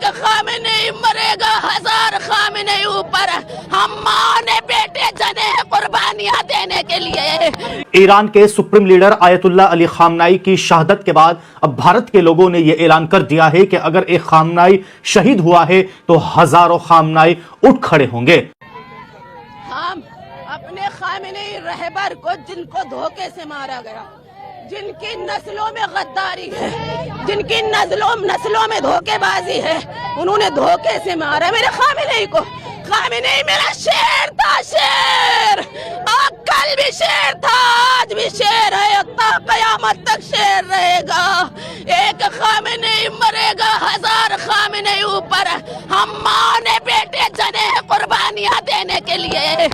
ایک خامنئی مرے گا، ہزار خامنئی اوپر، ہم ماں نے بیٹے جنے ہیں قربانیاں دینے کے لیے۔ ایران کے سپریم لیڈر آیت اللہ علی خامنائی کی شہادت کے بعد اب بھارت کے لوگوں نے یہ اعلان کر دیا ہے کہ اگر ایک خامنائی شہید ہوا ہے تو ہزاروں خامنائی اٹھ کھڑے ہوں گے۔ ہم اپنے خامنئی رہبر کو، جن کو دھوکے سے مارا گیا، جن کی نسلوں میں غداری ہے، جن کی نسلوں میں دھوکے بازی ہے، انہوں نے دھوکے سے مارا میرے خامنئی کو۔ خامنئی میرا شیر تھا، شیر، اور کل بھی شیر تھا، آج بھی شیر ہے، تا قیامت تک شیر رہے گا۔ ایک خامنئی مرے گا، ہزار خامنئی اوپر، ہم ماں نے بیٹے جنے ہیں قربانیاں دینے کے لیے۔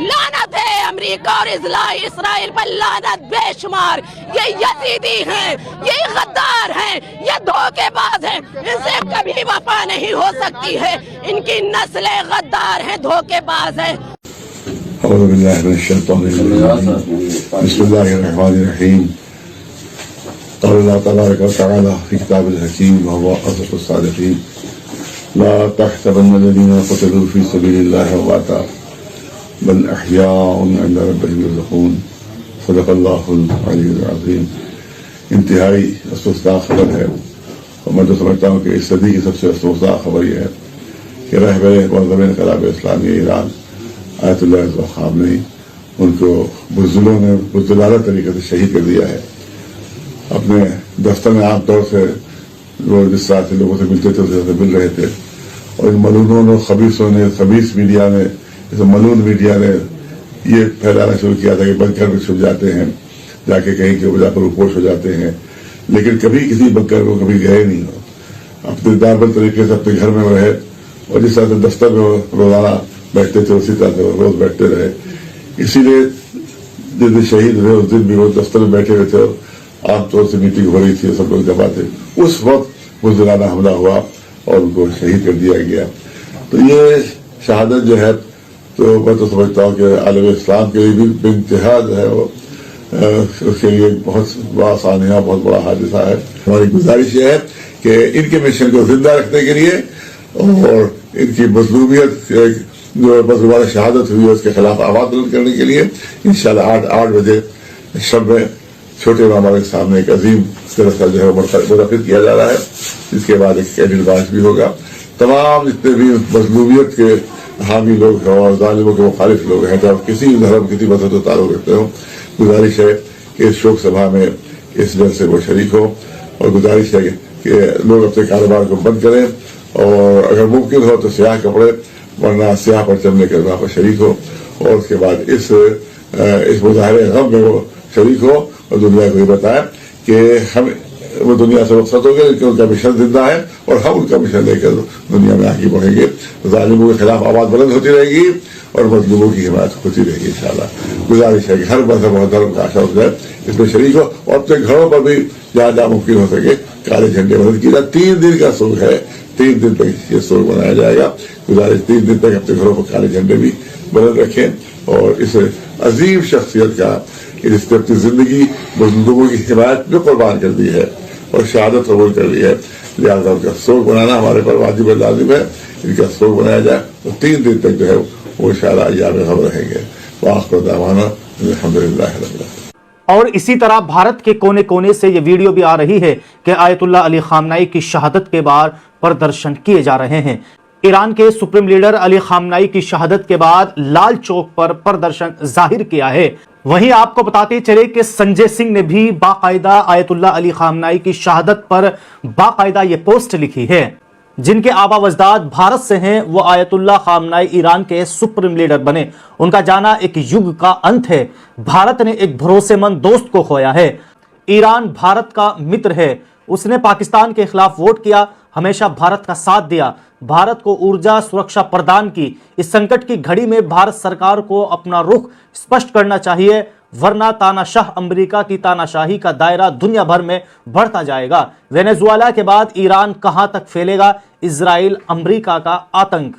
لعنت ہے امریکہ اور اسرائیل پر، لعنت بے شمار۔ یہ یزیدی ہیں، یہ غدار ہیں، یہ دھوکے باز ہیں، ان سے کبھی وفا نہیں ہو سکتی ہے۔ ان کی نسلیں غدار ہیں، دھوکے باز ہیں۔ اعوذ باللہ من الشیطان الرجیم، بسم اللہ الرحمن الرحیم۔ قال اللہ تبارک و تعالی فی کتاب الحکیم وهو اصدق الصادقین، لا تحسبن الذین قتلوا فی سبیل اللہ امواتا بل احیاء عند ربهم یرزقون، صدق اللہ العلی العظیم۔ انتہائی افسوسناک خبر ہے، اور میں تو سمجھتا ہوں کہ اس صدی کی سب سے افسوسناک خبر یہ ہے کہ رہبر معظم انقلاب اسلامی ایران آیت اللہ خامنئی، ان کو بزدلوں نے بزدلانہ طریقے سے شہید کر دیا ہے۔ اپنے دفتر میں عام طور سے وہ جس طرح سے لوگوں سے ملتے تھے، اسے مل رہے تھے، اور ان ملونوں نے، خبیثوں نے، خبیث میڈیا نے، ملون میڈیا نے یہ پھیلانا شروع کیا تھا کہ بنکر میں چھپ جاتے ہیں، جا کے کہیں کہ وہ جا کر روپوش ہو جاتے ہیں، لیکن کبھی کسی بنکر کو کبھی گئے نہیں ہو۔ اپنے داربل طریقے سے اپنے گھر میں رہے، اور جس طرح سے دفتر میں روزانہ بیٹھتے تھے اسی طرح سے روز بیٹھتے رہے۔ اسی لیے جس دن شہید ہوئے اس دن بھی وہ دفتر میں بیٹھے ہوئے تھے، اور عام طور سے میٹنگ ہو رہی تھی، سب لوگ جمع تھے، اس وقت بزدلانہ حملہ ہوا اور ان کو شہید کر دیا گیا۔ تو یہ شہادت جو ہے، تو میں تو سمجھتا ہوں کہ عالم اسلام کے لیے بھی بے انتہا جو ہے وہ اس کے لیے بہت بڑا سانحہ، بہت بڑا حادثہ ہے۔ ہماری گزارش یہ ہے کہ ان کے مشن کو زندہ رکھنے کے لیے اور ان کی مظلومیت جو مظلومانہ شہادت ہوئی ہے اس کے خلاف آواز بلند کرنے کے لیے انشاءاللہ 8 بجے شب میں چھوٹے امام کے سامنے ایک عظیم جلسہ جو ہے منعقد کیا جا رہا ہے، جس کے بعد ایک کینڈل مارچ بھی ہوگا۔ تمام جتنے بھی مظلومیت کے حامی لوگ ہیں اور ظالموں کے مخالف لوگ ہیں، چاہے کسی دھرم، کسی مذہب سے تعلق رکھتے ہوں، گزارش ہے کہ اس شوک سبھا میں اس جلسے کو شریک ہو، اور گزارش ہے کہ لوگ اپنے کاروبار کو بند کریں، اور اگر ممکن ہو تو سیاہ کپڑے، ورنہ سیاہ پرچم لے کر وہاں پر شریک ہو، اور اس کے بعد اس مظاہرے غم میں وہ شریک ہو، اور دنیا کو یہ بتائے کہ ہم وہ دنیا سے رخصت ہو گئے، لیکن ان کا مشن زندہ ہے، اور ہم ان کا مشن لے کر دنیا میں آگے بڑھیں گے۔ ظالموں کے خلاف آواز بلند ہوتی رہے گی اور مظلوموں کی حمایت ہوتی رہے گی انشاءاللہ۔ گزارش ہے کہ ہر مذہب اور دھرم کا شخص ہے اس میں شریک ہو، اور اپنے گھروں پر بھی جہاں جہاں ممکن ہو سکے کالے جھنڈے بلند کیے جائے۔ 3 دن کا سوگ ہے، 3 دن تک یہ سوگ منایا جائے گا۔ گزارش 3 دن تک اپنے گھروں پر کالے جھنڈے بھی بلند رکھیں، اور اس عظیم شخصیت کا اس نے اپنی زندگی مظلوموں کی حمایت میں قربان کر دی ہے اور شہادت قبول کر لی ہے، لہٰذا ان کا سوگ منانا ہمارے پر واجب و لازم ہے۔ ان کا سوگ منایا جائے تو 3 دن تک جو ہے وہ انشاءاللہ ایام غم رہیں گے۔ وآخر دعوانا الحمدللہ رب العالمین۔ اور اسی طرح بھارت کے کونے کونے سے یہ ویڈیو بھی آ رہی ہے کہ آیت اللہ علی خامنائی کی شہادت کے بعد پردرشن کیے جا رہے ہیں۔ ایران کے سپریم لیڈر علی خامنائی کی شہادت کے بعد لال چوک پر پردرشن ظاہر کیا ہے۔ وہیں آپ کو بتاتے چلے کہ سنجے سنگھ نے بھی باقاعدہ آیت اللہ علی خامنائی کی شہادت پر باقاعدہ یہ پوسٹ لکھی ہے۔ جن کے آبا و اجداد بھارت سے ہیں، وہ آیت اللہ خامنائی ایران کے سپریم لیڈر بنے۔ ان کا جانا ایک یگ کا انت ہے۔ بھارت نے ایک بھروسے مند دوست کو کھویا ہے۔ ایران بھارت کا متر ہے۔ اس نے پاکستان کے خلاف ووٹ کیا، ہمیشہ بھارت کا ساتھ دیا، بھارت کو ارجا سرکشا پردان کی۔ اس سنکٹ کی گھڑی میں بھارت سرکار کو اپنا رخ اسپشٹ کرنا چاہیے، ورنہ تاناشاہ امریکہ کی تاناشاہی کا دائرہ دنیا بھر میں بڑھتا جائے گا۔ وینزویلا کے بعد ایران کہاں تک پھیلے گا اسرائیل امریکہ کا آتنک۔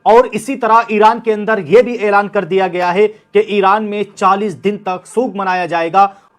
اور اسی طرح ایران کے اندر یہ بھی اعلان کر دیا گیا ہے کہ ایران میں 40 دن تک سوگ منایا جائے گا،